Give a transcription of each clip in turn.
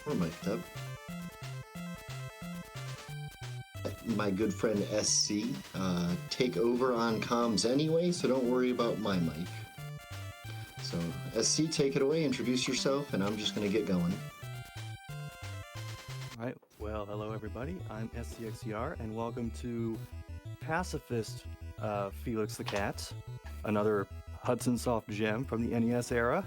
We're mic'd up. My good friend SC, take over on comms anyway, so don't worry about my mic. So, SC, take it away, introduce yourself, and I'm just going to get going. Alright, well, hello everybody, I'm SCXCR, and welcome to Pacifist Felix the Cat, another Hudson Soft gem from the NES era.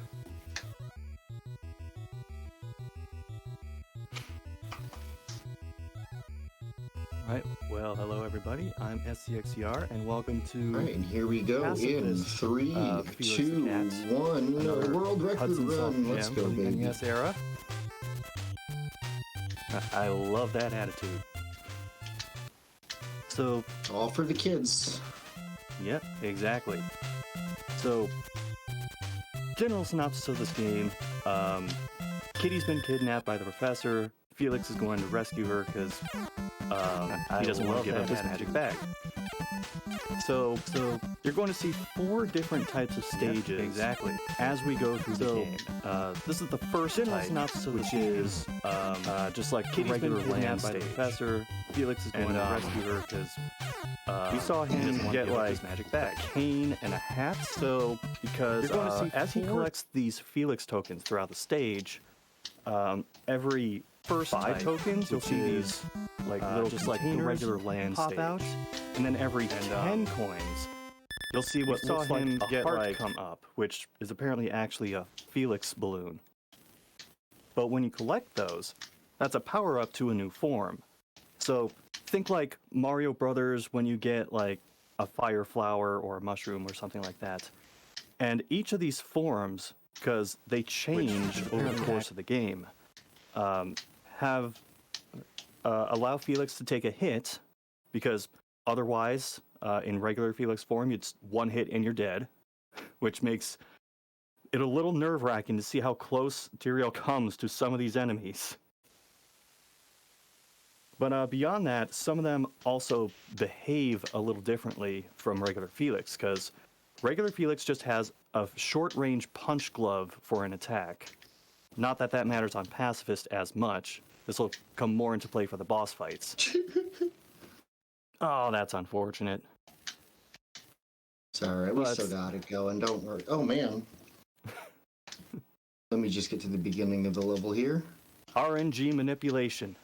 Alright, well, hello everybody, I'm SCXCR, and welcome to... Alright, and here we go in 3, 2, 1, world record Hudson run, let's go, baby. NES era. I love that attitude. So... all for the kids. Yep, exactly. So, general synopsis of this game, Kitty's been kidnapped by the professor. Felix is going to rescue her because he doesn't want to give up his magic bag. So you're going to see 4 different types of stages exactly as we go through the game. This is the first general synopsis, which is just like Kitty's regular land by the professor. Felix is going to rescue her because we saw him get like his magic bag, a cane, and a hat. So because you're going to see as he collects these Felix tokens throughout the stage, every first 5 tokens, you'll see these like little just like the regular land pop out, and then every 10 coins, you'll see what looks like a heart come up, which is apparently actually a Felix balloon. But when you collect those, that's a power up to a new form. So think like Mario Brothers when you get like a fire flower or a mushroom or something like that. And each of these forms, because they change over the course of the game, allow Felix to take a hit, because otherwise, in regular Felix form, it's 1 hit and you're dead, which makes it a little nerve-wracking to see how close Tyrael comes to some of these enemies. But beyond that, some of them also behave a little differently from regular Felix, because regular Felix just has a short-range punch glove for an attack. Not that that matters on Pacifist as much. This will come more into play for the boss fights. Oh, that's unfortunate. It's alright, we still got it going, don't worry. Oh, man. Let me just get to the beginning of the level here. RNG manipulation.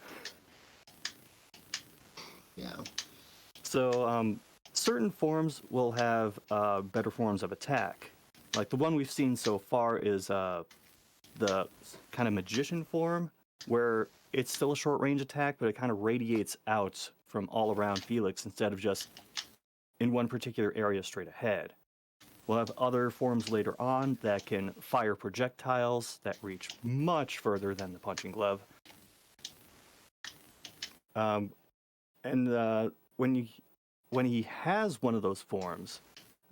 Yeah. So, certain forms will have better forms of attack. Like the one we've seen so far is the kind of magician form, where it's still a short-range attack, but it kind of radiates out from all around Felix instead of just in one particular area straight ahead. We'll have other forms later on that can fire projectiles that reach much further than the punching glove. When he has one of those forms,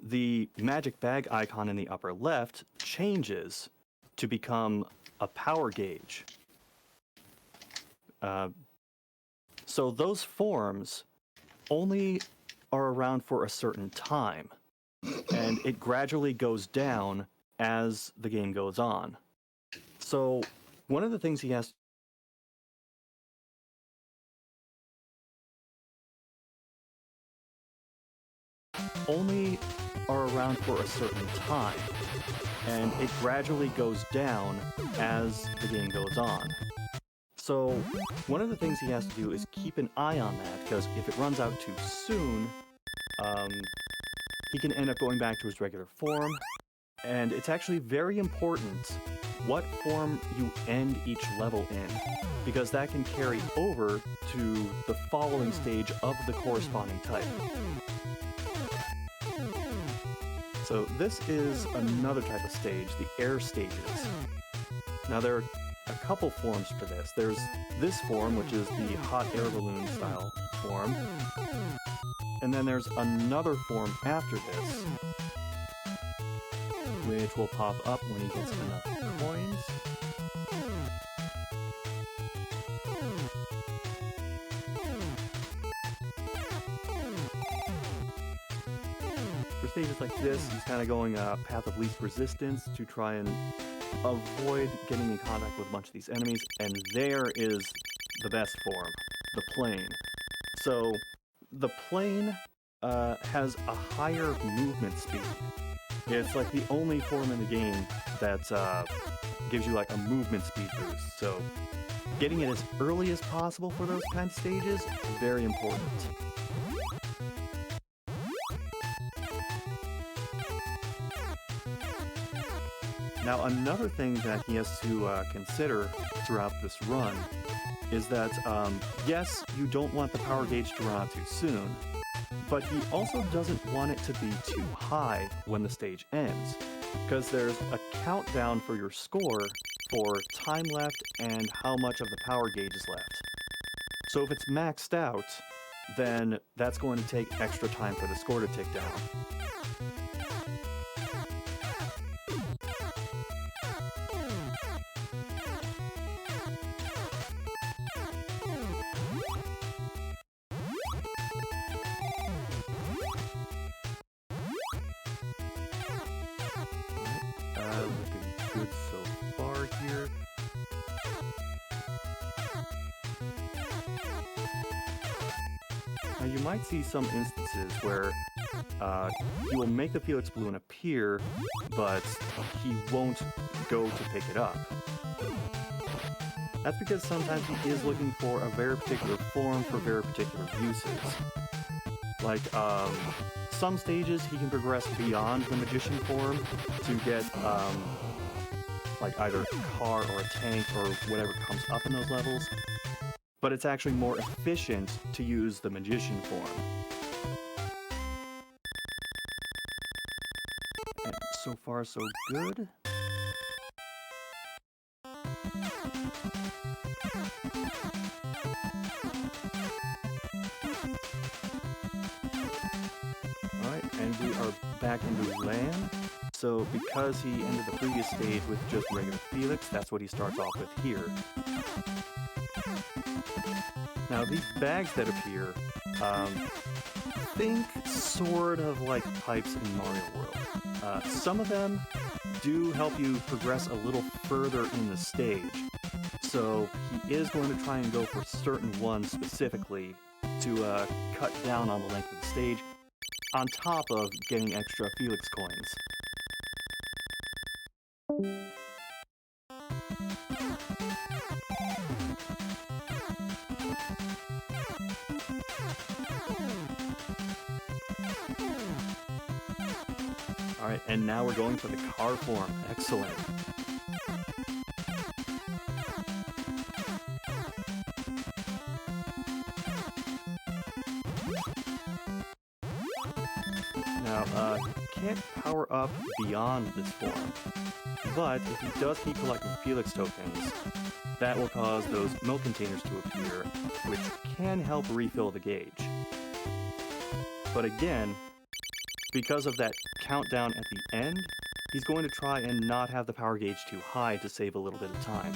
the magic bag icon in the upper left changes to become a power gauge. So those forms only are around for a certain time, and it gradually goes down as the game goes on. So one of the things he has only are around for a certain time, and it gradually goes down as the game goes on. So one of the things he has to do is keep an eye on that, because if it runs out too soon, he can end up going back to his regular form, and it's actually very important what form you end each level in, because that can carry over to the following stage of the corresponding type. So this is another type of stage, the air stages. Now there are a couple forms for this. There's this form, which is the hot air balloon style form. And then there's another form after this, which will pop up when he gets enough coins. For stages like this, he's kind of going a path of least resistance to try and avoid getting in contact with a bunch of these enemies, and there is the best form, the plane. So the plane has a higher movement speed. It's like the only form in the game that gives you like a movement speed boost. So getting it as early as possible for those kind of stages is very important. Now, another thing that he has to consider throughout this run is that, yes, you don't want the power gauge to run out too soon, but he also doesn't want it to be too high when the stage ends, because there's a countdown for your score for time left and how much of the power gauge is left. So if it's maxed out, then that's going to take extra time for the score to tick down. Looking good so far here. Now you might see some instances where he will make the Felix balloon appear, but he won't go to pick it up. That's because sometimes he is looking for a very particular form for very particular uses. Like, some stages he can progress beyond the magician form to get, like either a car or a tank or whatever comes up in those levels. But it's actually more efficient to use the magician form. And so far, so good. Alright, and we are back into land. So because he ended the previous stage with just regular Felix, that's what he starts off with here. Now these bags that appear, think sort of like pipes in Mario World. Some of them do help you progress a little further in the stage. So he is going to try and go for certain ones specifically to cut down on the length of the stage, on top of getting extra Felix coins. Alright, and now we're going for the car form. Excellent. Now, he can't power up beyond this form, but if he does keep collecting Felix tokens, that will cause those milk containers to appear, which can help refill the gauge. But again, because of that countdown at the end, he's going to try and not have the power gauge too high to save a little bit of time.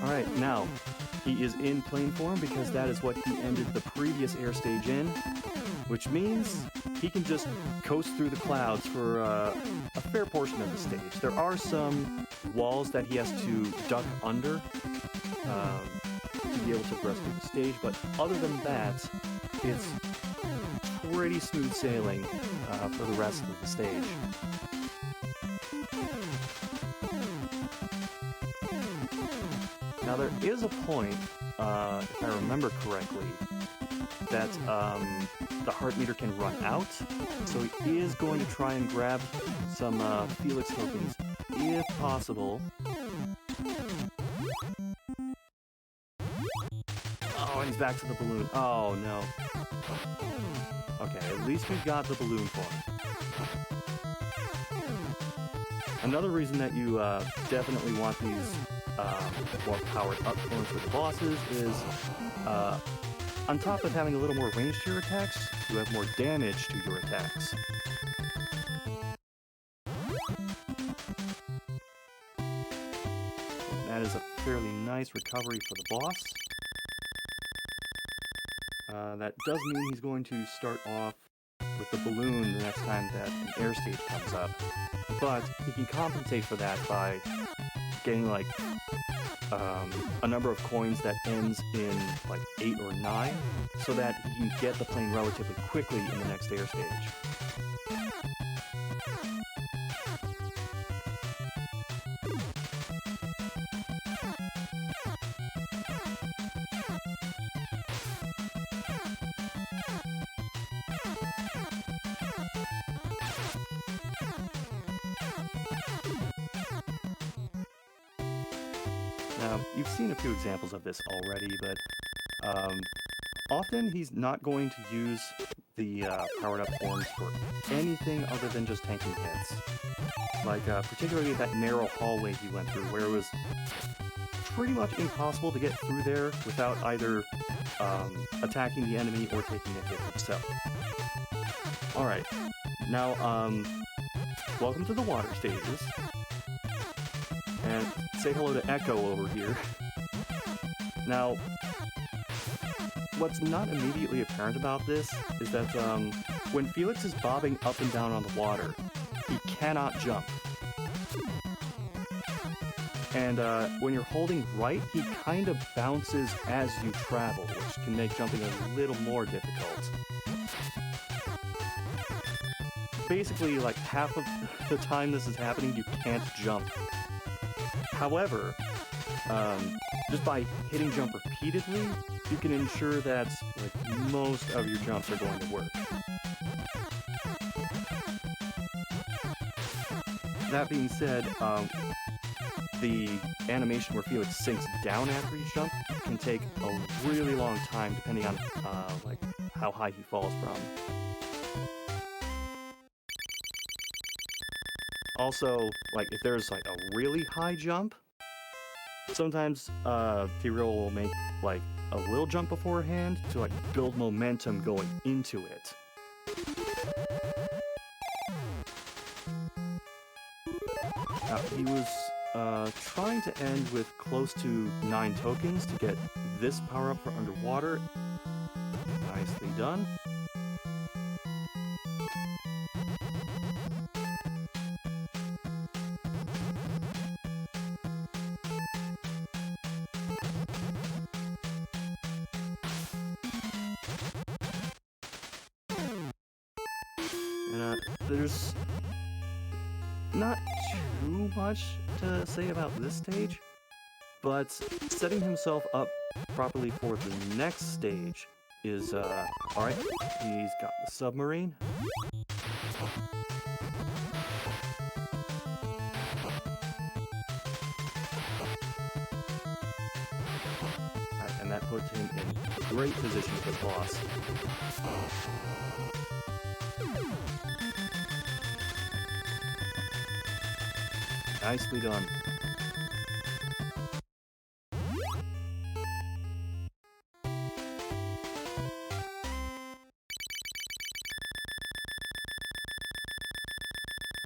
Alright, now, he is in plane form because that is what he ended the previous air stage in, which means he can just coast through the clouds for a fair portion of the stage. There are some walls that he has to duck under to be able to progress through the stage, but other than that, it's pretty smooth sailing for the rest of the stage. Now there is a point, if I remember correctly, that the heart meter can run out, so he is going to try and grab some Felix tokens if possible. Oh, and he's back to the balloon. Oh no. Okay, at least we've got the balloon form. Another reason that you definitely want these more powered up forms for the bosses is, on top of having a little more range to your attacks, you have more damage to your attacks. That is a fairly nice recovery for the boss. That does mean he's going to start off with the balloon the next time that an air stage comes up, but he can compensate for that by getting like a number of coins that ends in like 8 or 9, so that he can get the plane relatively quickly in the next air stage. Now, you've seen a few examples of this already, but often he's not going to use the powered-up forms for anything other than just tanking hits. Like, particularly that narrow hallway he went through, where it was pretty much impossible to get through there without either attacking the enemy or taking a hit himself. Alright, now, welcome to the water stages. And say hello to Echo over here. Now, what's not immediately apparent about this is that when Felix is bobbing up and down on the water, he cannot jump. And when you're holding right, he kind of bounces as you travel, which can make jumping a little more difficult. Basically, like half of the time this is happening, you can't jump. However, just by hitting jump repeatedly, you can ensure that like, most of your jumps are going to work. That being said, the animation where Felix sinks down after each jump can take a really long time depending on like how high he falls from. Also, like, if there's, like, a really high jump, sometimes, T-Real will make, like, a little jump beforehand to, like, build momentum going into it. He was, trying to end with close to 9 tokens to get this power-up for underwater. Nicely done. There's not too much to say about this stage, but setting himself up properly for the next stage is, alright, he's got the submarine. Alright, and that puts him in a great position for the boss. Nicely done.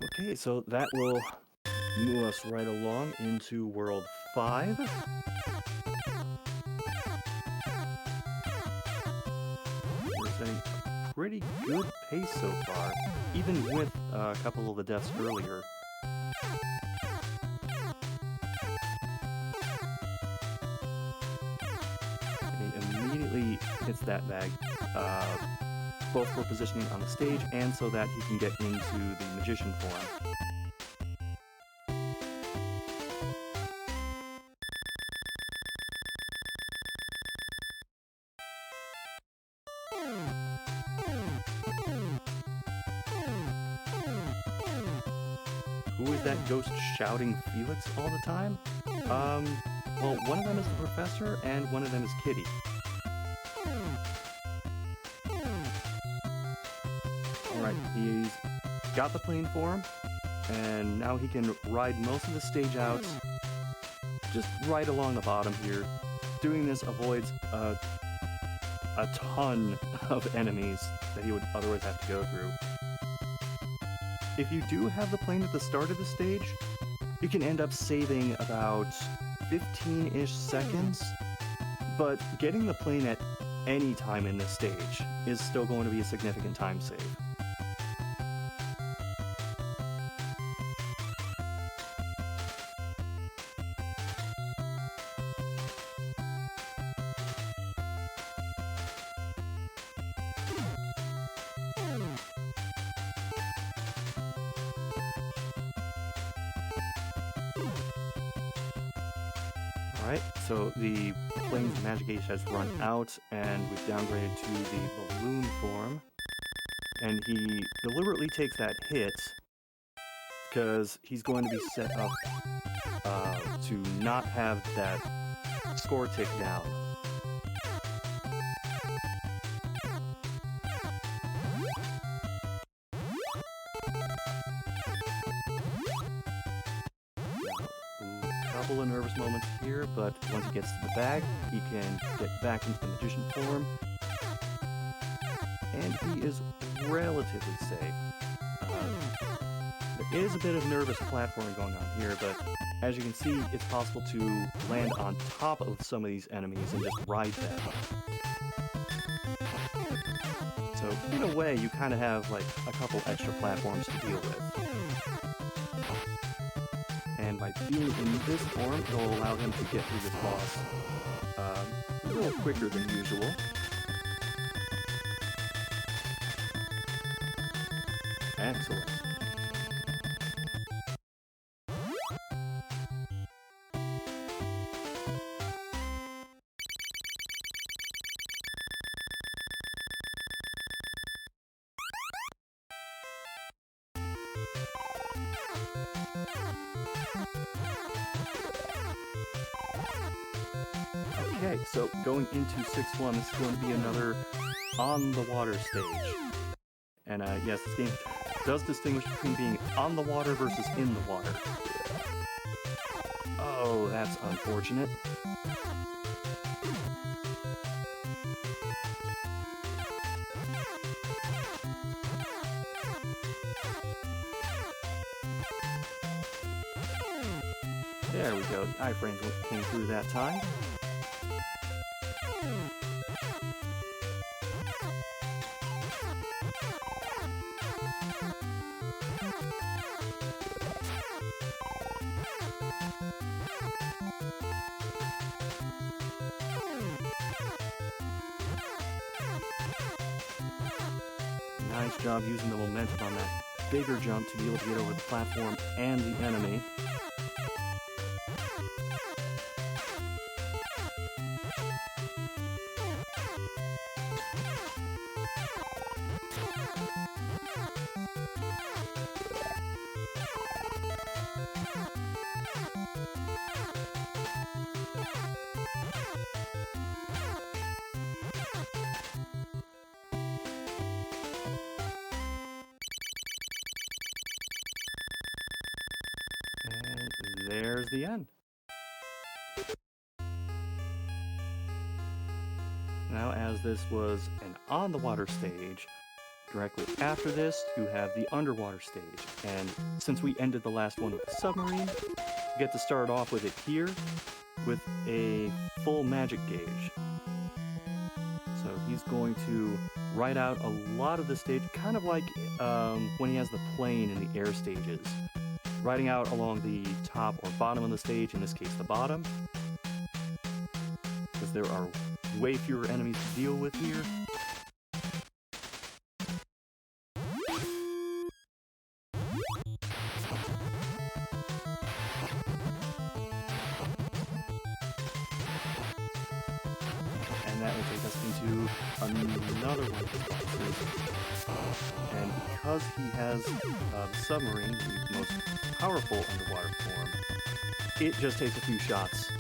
Okay, so that will move us right along into World 5. We're setting a pretty good pace so far, even with a couple of the deaths earlier. Hits that bag, both for positioning on the stage and so that he can get into the magician form. Who is that ghost shouting Felix all the time? Well, one of them is the professor and one of them is Kitty. Alright, he's got the plane for him, and now he can ride most of the stage out just right along the bottom here. Doing this avoids a ton of enemies that he would otherwise have to go through. If you do have the plane at the start of the stage, you can end up saving about 15-ish seconds, but getting the plane at any time in this stage is still going to be a significant time save. Alright, so the plane's magic age has run out, and we've downgraded to the balloon form. And he deliberately takes that hit because he's going to be set up to not have that score tick down. Couple of nervous moments here, but once he gets to the bag, he can get back into the magician form, and he is relatively safe. There is a bit of nervous platforming going on here, but as you can see, it's possible to land on top of some of these enemies and just ride them. So in a way, you kind of have like a couple extra platforms to deal with. And by being in this form, it will allow him to get through this boss a little quicker than usual. Excellent. Okay, so going into 6-1, this is going to be another on the water stage. And yes, this game does distinguish between being on the water versus in the water. Oh, that's unfortunate. There we go, the iframes came through that time. Nice job using the momentum on that bigger jump to be able to get over the platform and the enemy. And there's the end. Now, as this was an on-the-water stage, directly after this, you have the underwater stage. And since we ended the last one with a submarine, we get to start off with it here with a full magic gauge. So he's going to ride out a lot of the stage, kind of like when he has the plane in the air stages. Riding out along the top or bottom of the stage, in this case the bottom, because there are way fewer enemies to deal with here. And that will take us into another one of the bosses. And because he has the submarine, the most powerful underwater form, it just takes a few shots.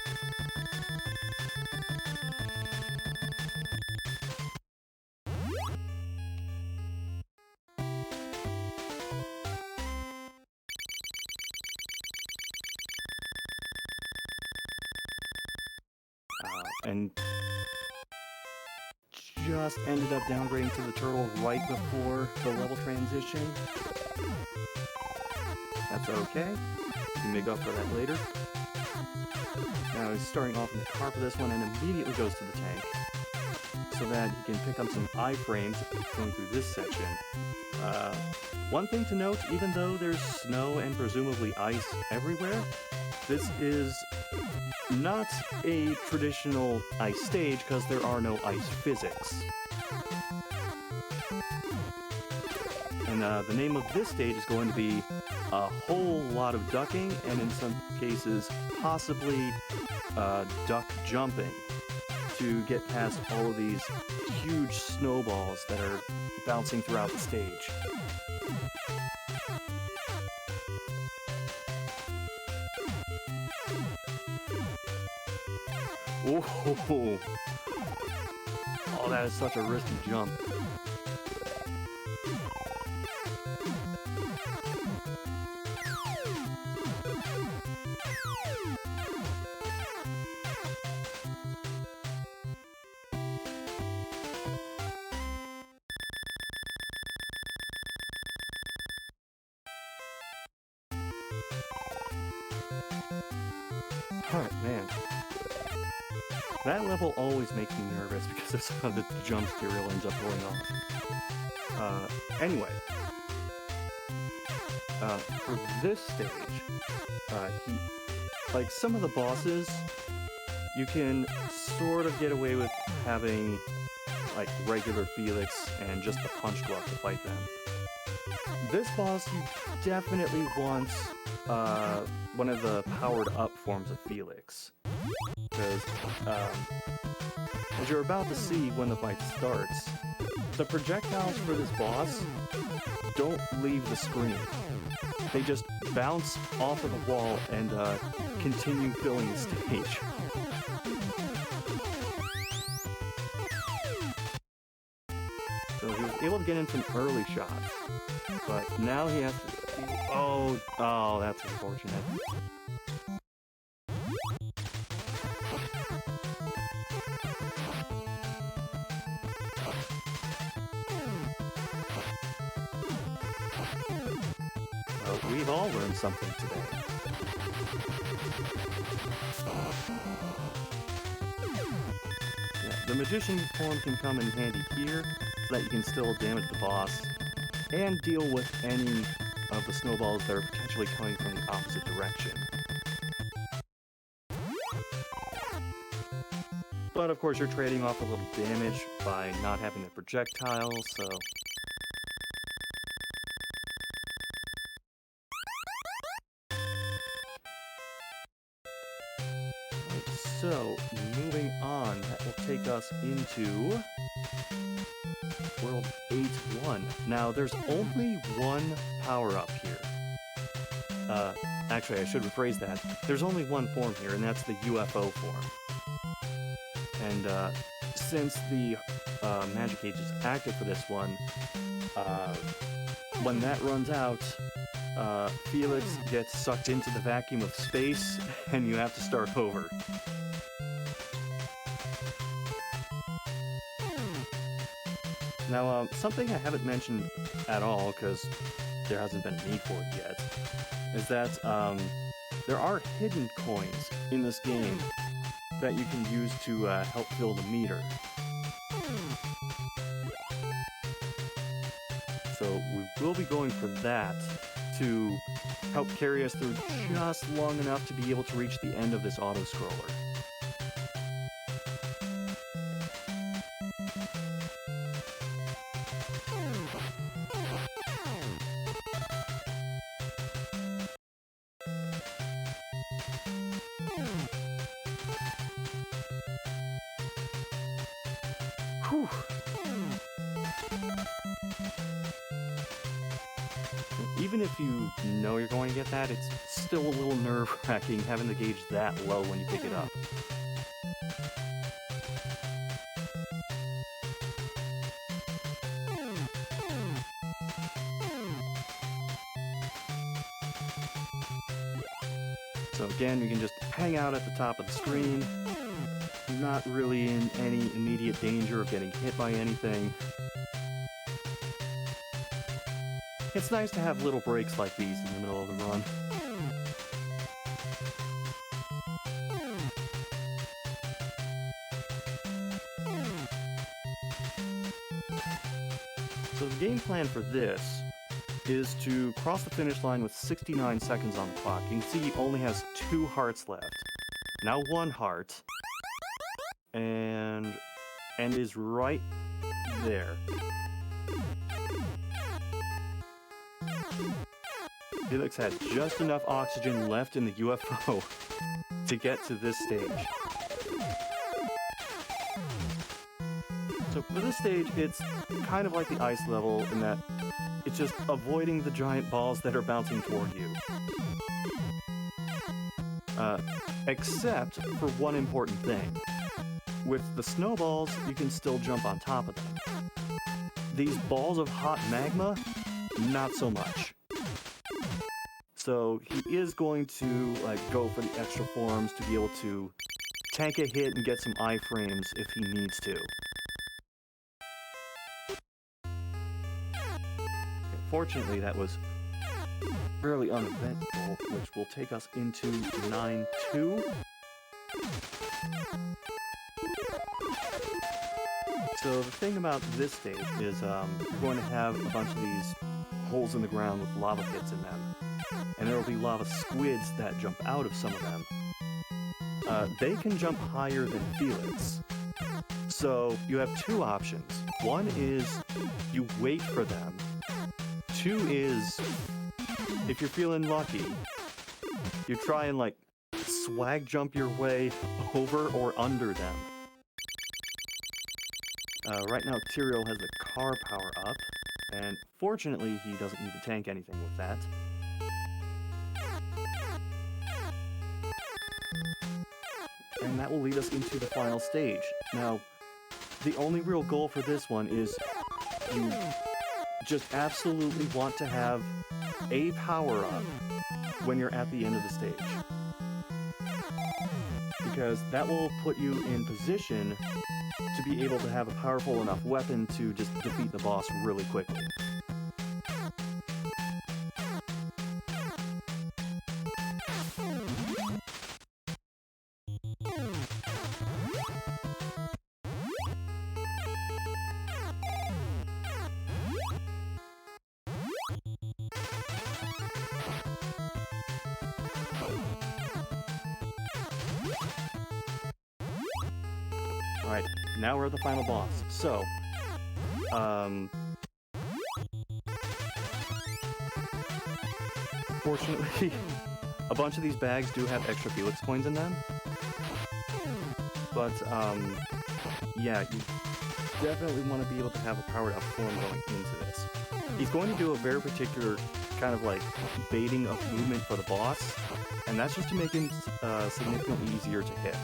and just ended up downgrading to the turtle right before the level transition. That's okay. You can make up for that later. Now he's starting off in the car for this one and immediately goes to the tank so that he can pick up some iframes going through this section. One thing to note, even though there's snow and presumably ice everywhere, this is not a traditional ice stage because there are no ice physics. And the name of this stage is going to be a whole lot of ducking, and in some cases, possibly duck jumping to get past all of these huge snowballs that are bouncing throughout the stage. Oh, that is such a risky jump. Alright, man. That level always makes me nervous because of some of the jumps Tyrael ends up pulling off. Anyway. For this stage, like some of the bosses, you can sort of get away with having like regular Felix and just the punch glove to fight them. This boss, you definitely want one of the powered up forms of Felix. Because, as you're about to see when the fight starts, the projectiles for this boss don't leave the screen. They just bounce off of the wall and continue filling the stage. So he was able to get in some early shots, but now he has to... Oh, that's unfortunate. Well, we've all learned something today. Yeah, the magician form can come in handy here, so that you can still damage the boss, and deal with any of the snowballs that are potentially coming from the opposite direction. But of course you're trading off a little damage by not having the projectiles, so... So, moving on, that will take us into World 8-1. Now, there's only one power-up here. Actually, I should rephrase that. There's only one form here, and that's the UFO form. And since the Magic Age is active for this one, when that runs out, Felix gets sucked into the vacuum of space, and you have to start over. Now, something I haven't mentioned at all, because there hasn't been a need for it yet, is that there are hidden coins in this game that you can use to help fill the meter. So we will be going for that to help carry us through just long enough to be able to reach the end of this auto-scroller. Whew. Even if you know you're going to get that, it's still a little nerve-wracking having the gauge that low when you pick it up. So again, you can just hang out at the top of the screen, not really in any immediate danger of getting hit by anything. It's nice to have little breaks like these in the middle of the run. So the game plan for this is to cross the finish line with 69 seconds on the clock. You can see he only has 2 hearts left. Now 1 heart. And is right there. Felix had just enough oxygen left in the UFO to get to this stage. So for this stage, it's kind of like the ice level in that it's just avoiding the giant balls that are bouncing toward you. Except for one important thing. With the snowballs, you can still jump on top of them. These balls of hot magma, not so much. So he is going to go for the extra forms to be able to tank a hit and get some iframes if he needs to. Fortunately, that was fairly uneventful, which will take us into 9-2. So the thing about this stage is you're going to have a bunch of these holes in the ground with lava pits in them. And there will be lava squids that jump out of some of them. They can jump higher than Felix. So you have 2 options. One is you wait for them. 2 is, if you're feeling lucky, you try and swag jump your way over or under them. Right now, Tyrael has the car power up, and fortunately, he doesn't need to tank anything with that. And that will lead us into the final stage. Now, the only real goal for this one is you just absolutely want to have a power-up when you're at the end of the stage. Because that will put you in position to be able to have a powerful enough weapon to just defeat the boss really quickly. Alright, now we're at the final boss. So, fortunately, a bunch of these bags do have extra Felix coins in them. But, yeah, you definitely want to be able to have a powered up form going into this. He's going to do a very particular kind of baiting of movement for the boss, and that's just to make him significantly easier to hit.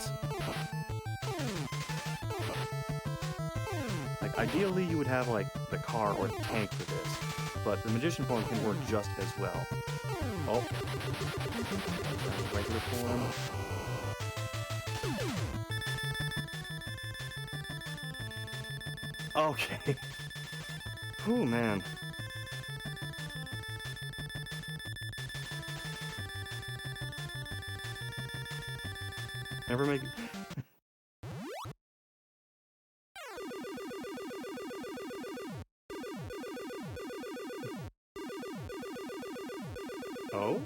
Ideally, you would have, the car or the tank for this, but the Magician form can work just as well. Oh. Regular form. Okay. Oh, man. Never make it... Oh?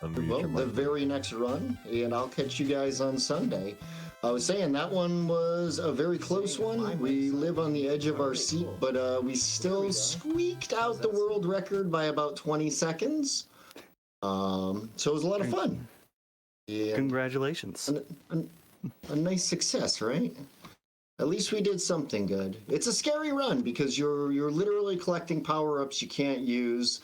Well, the very next run, and I'll catch you guys on Sunday. I was saying that one was a very close one. We live on the edge of our seat, but we still squeaked out the world record by about 20 seconds. So it was a lot of fun. Yeah. Congratulations. A nice success, right? At least we did something good. It's a scary run because you're literally collecting power-ups you can't use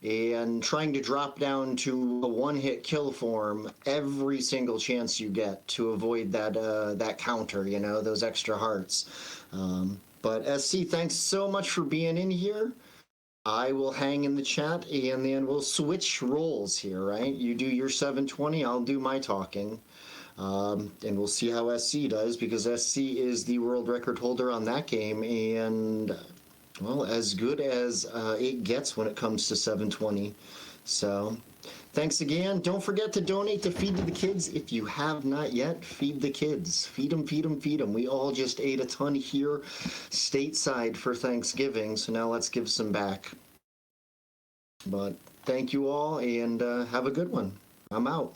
and trying to drop down to a one-hit kill form every single chance you get to avoid that counter, you know, those extra hearts. But SC, thanks so much for being in here. I will hang in the chat, and then we'll switch roles here, right? You do your 720, I'll do my talking. And we'll see how SC does, because SC is the world record holder on that game, and, well, as good as it gets when it comes to 720. So, thanks again. Don't forget to donate to Feed to the Kids. If you have not yet, feed the kids. Feed them, feed them, feed them. We all just ate a ton here stateside for Thanksgiving, so now let's give some back. But thank you all, and have a good one. I'm out.